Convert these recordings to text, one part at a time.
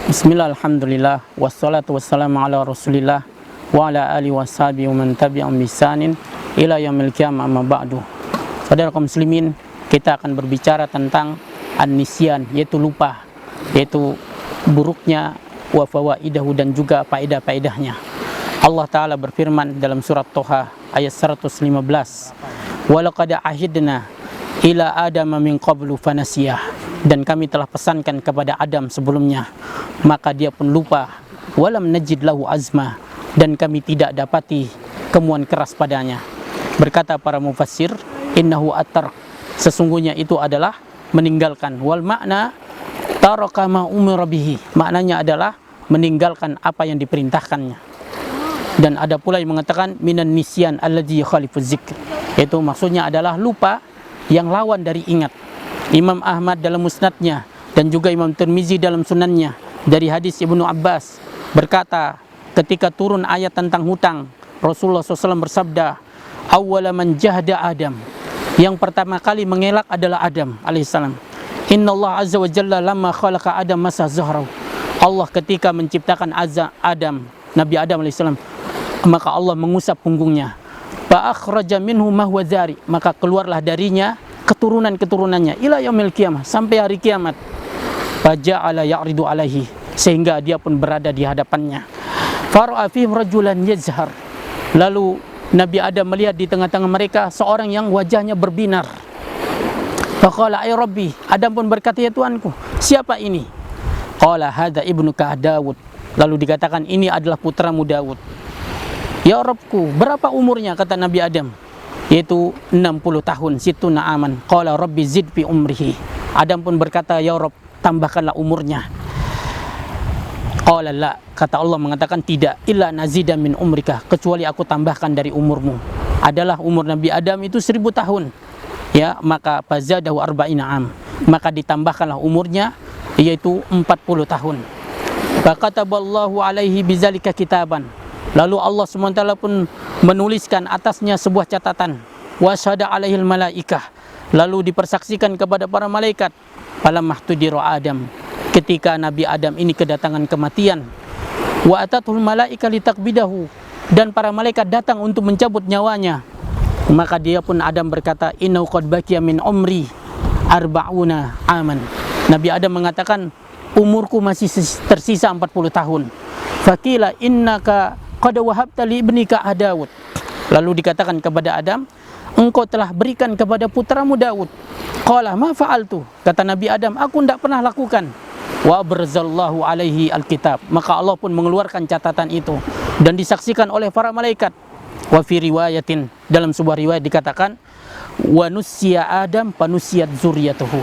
Bismillah, alhamdulillah, wassalatu wassalamu ala rasulillah wa ala alihi washabihi wa man tabi'ahum bisanin ila yaumil qiyamah, amma ba'du. Saudara kaum muslimin, kita akan berbicara tentang an-nisyan, yaitu lupa, yaitu buruknya wa fawaidahu dan juga faedah-faedahnya. Allah Ta'ala berfirman dalam surat Toha ayat 115, walaqad ahidna ila adama min qablu fanasiyah, dan kami telah pesankan kepada Adam sebelumnya, maka dia pun lupa. Walam najid lahu azma, dan kami tidak dapati kemuan keras padanya. Berkata para mufassir, innahu atar, sesungguhnya itu adalah meninggalkan. Wal makna taraka ma umira bihi, maknanya adalah meninggalkan apa yang diperintahkannya. Dan ada pula yang mengatakan minan nisyan alladzi yukhalifu dzikr, yaitu maksudnya adalah lupa yang lawan dari ingat. Imam Ahmad dalam musnadnya dan juga Imam Tirmizi dalam sunannya dari hadis Ibnu Abbas berkata, ketika turun ayat tentang hutang, Rasulullah SAW bersabda, awwala man jahda Adam, yang pertama kali mengelak adalah Adam alaihissalam. Inna Allah azza wa jalla lamma khalaqa Adam masa zahrahu, Allah ketika menciptakan Adam, Nabi Adam alaihissalam, maka Allah mengusap punggungnya. Fa akhraja minhu ma huwa dzari, maka keluarlah darinya keturunan-keturunannya ila yaumil qiyamah, sampai hari kiamat. Faja'ala ya'ridu alaihi, sehingga dia pun berada di hadapannya. Fara'a fihim rajulan yazhar, lalu Nabi Adam melihat di tengah-tengah mereka seorang yang wajahnya berbinar. Faqala ay rabbi, Adam pun berkata, ya Tuanku, siapa ini? Qala hadza ibnuka Daud, lalu dikatakan ini adalah putramu Daud. Ya Rabbku, berapa umurnya? Kata Nabi Adam, yaitu 60 tahun, situna aman. Qala rabbi zid fi umrihi, Adam pun berkata, ya Rabb, tambahkanlah umurnya. Qala la, kata Allah mengatakan tidak, illa nazida min umrika, kecuali aku tambahkan dari umurmu. Adalah umur Nabi Adam itu 1000 tahun, ya, maka fazadahu arba'ina am, maka ditambahkanlah umurnya, yaitu 40 tahun. Faqataballahu alaihi bizalika kitaban, lalu Allah SWT pun menuliskan atasnya sebuah catatan. Wasyhada alaihil malaikah, lalu dipersaksikan kepada para malaikat. Falamma htudira Adam, ketika Nabi Adam ini kedatangan kematian. Wa atatul malaika litakbidahu, dan para malaikat datang untuk mencabut nyawanya. Maka dia pun Adam berkata, innahu qad baqiya min umri arba'una aman, Nabi Adam mengatakan, umurku masih tersisa 40 tahun. Faqila innaka qad wahabta li ibnika Daud, lalu dikatakan kepada Adam, engkau telah berikan kepada putramu Daud. Qala ma fa'altu, kata Nabi Adam, aku tidak pernah lakukan. Wa barzallahu alaihi alkitab, maka Allah pun mengeluarkan catatan itu dan disaksikan oleh para malaikat. Wa fi riwayatin, dalam sebuah riwayat dikatakan, wa nusiya Adam panusiyat zuriyatuhu,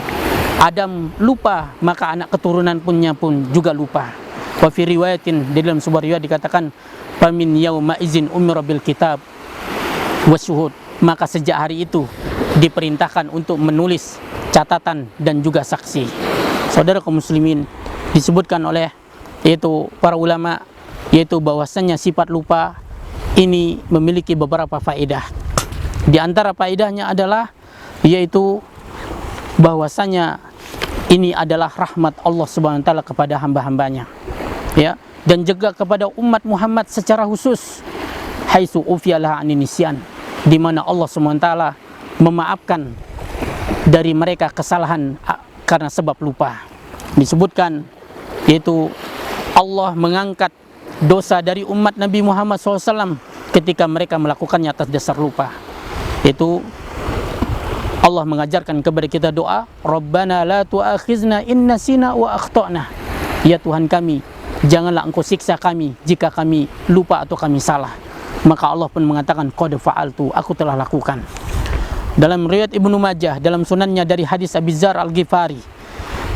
Adam lupa, maka anak keturunan pun juga lupa. Wa fi riwayatin, dalam sebuah riwayat dikatakan, famin yauma izin umira bil kitab wasyuhud, maka sejak hari itu diperintahkan untuk menulis catatan dan juga saksi. Saudara kaum muslimin, disebutkan oleh yaitu para ulama, yaitu bahwasanya sifat lupa ini memiliki beberapa faedah. Di antara faedahnya adalah yaitu bahwasanya ini adalah rahmat Allah Subhanahu wa taala kepada hamba-hambanya, ya, dan juga kepada umat Muhammad secara khusus. Haitsu ufiyalah anin nisyan, di mana Allah Subhanahu wa taala memaafkan dari mereka kesalahan karena sebab lupa. Disebutkan yaitu Allah mengangkat dosa dari umat Nabi Muhammad SAW ketika mereka melakukannya atas dasar lupa. Itu Allah mengajarkan kepada kita doa, Rabbana la tu'akhizna in nasina wa akhtana, ya Tuhan kami, janganlah engkau siksa kami jika kami lupa atau kami salah. Maka Allah pun mengatakan, qad fa'altu, aku telah lakukan. Dalam riwayat Ibnu Majah dalam sunannya dari hadis Abi Dzar Al-Ghifari,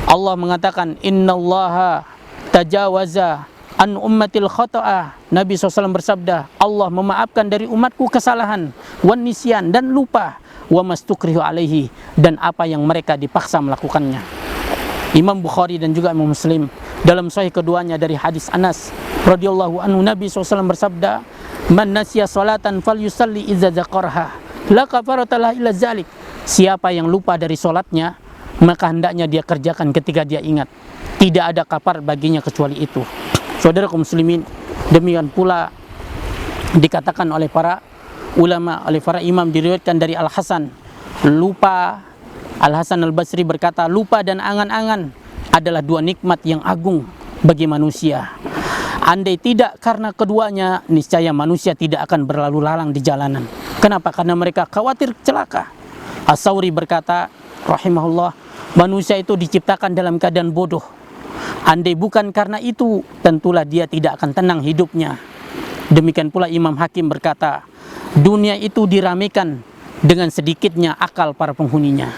Allah mengatakan, innallaha tajawaza an ummatil khata'a, Nabi SAW bersabda, Allah memaafkan dari umatku kesalahan, wan nisyan, dan lupa, wa mastukrihu alaihi, dan apa yang mereka dipaksa melakukannya. Imam Bukhari dan juga Imam Muslim dalam sahih keduanya dari hadis Anas radhiyallahu anhu, Nabi SAW bersabda, man nasiya salatan falyusalli idza dzakaraha la kafarata illa zalik, siapa yang lupa dari salatnya, maka hendaknya dia kerjakan ketika dia ingat. Tidak ada kabar baginya kecuali itu. Saudara kaum muslimin, demikian pula dikatakan oleh para ulama, oleh para imam, diriwayatkan dari Al-Hasan, Al-Hasan Al-Basri berkata, lupa dan angan-angan adalah dua nikmat yang agung bagi manusia. Andai tidak karena keduanya, niscaya manusia tidak akan berlalu lalang di jalanan. Kenapa? Karena mereka khawatir celaka. As-Sawri berkata, rahimahullah, manusia itu diciptakan dalam keadaan bodoh. Andai bukan karena itu, tentulah dia tidak akan tenang hidupnya. Demikian pula Imam Hakim berkata, dunia itu diramaikan dengan sedikitnya akal para penghuninya.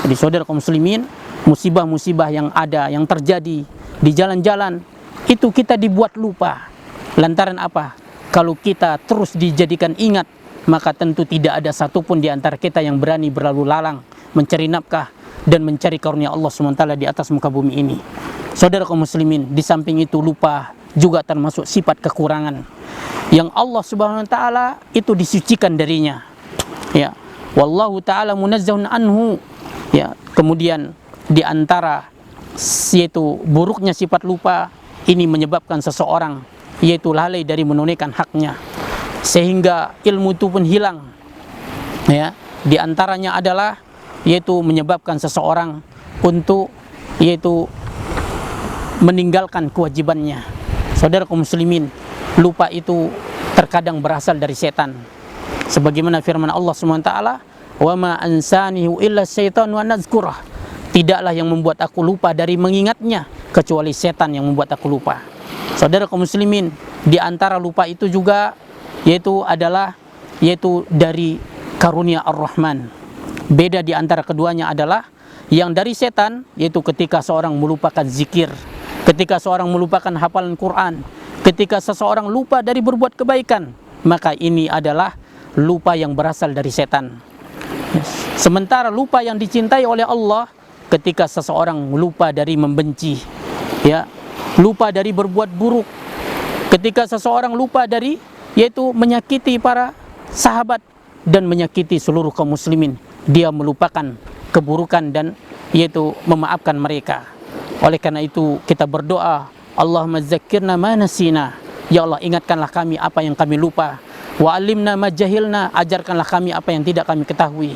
Jadi saudara kaum muslimin, musibah-musibah yang ada, yang terjadi di jalan-jalan, itu kita dibuat lupa. Lantaran apa? Kalau kita terus dijadikan ingat, maka tentu tidak ada satupun di antara kita yang berani berlalu lalang mencari nafkah dan mencari karunia Allah SWT di atas muka bumi ini. Saudara kaum muslimin, di samping itu lupa juga termasuk sifat kekurangan yang Allah Subhanahu wa taala itu disucikan darinya. Ya, wallahu taala munazzahun anhu. Ya, kemudian di antara yaitu buruknya sifat lupa ini menyebabkan seseorang yaitu lalai dari menunaikan haknya, sehingga ilmu itu pun hilang. Ya, di antaranya adalah yaitu menyebabkan seseorang untuk yaitu meninggalkan kewajibannya. Saudara kaum muslimin, lupa itu terkadang berasal dari setan. Sebagaimana firman Allah SWT, "Wa ma ansanihu illa syaitan wa nazkurah." Tidaklah yang membuat aku lupa dari mengingatnya kecuali setan yang membuat aku lupa. Saudara kaum muslimin, di antara lupa itu juga yaitu dari karunia Ar-Rahman. Beda di antara keduanya adalah yang dari setan, yaitu ketika seorang melupakan zikir, ketika seorang melupakan hafalan Quran, ketika seseorang lupa dari berbuat kebaikan, maka ini adalah lupa yang berasal dari setan. Sementara lupa yang dicintai oleh Allah, ketika seseorang lupa dari membenci, ya, lupa dari berbuat buruk, ketika seseorang lupa dari yaitu menyakiti para sahabat dan menyakiti seluruh kaum muslimin, dia melupakan keburukan dan yaitu memaafkan mereka. Oleh karena itu kita berdoa, Allahumma zakkirna ma nasina, ya Allah ingatkanlah kami apa yang kami lupa, wa alimna ma jahilna, ajarkanlah kami apa yang tidak kami ketahui.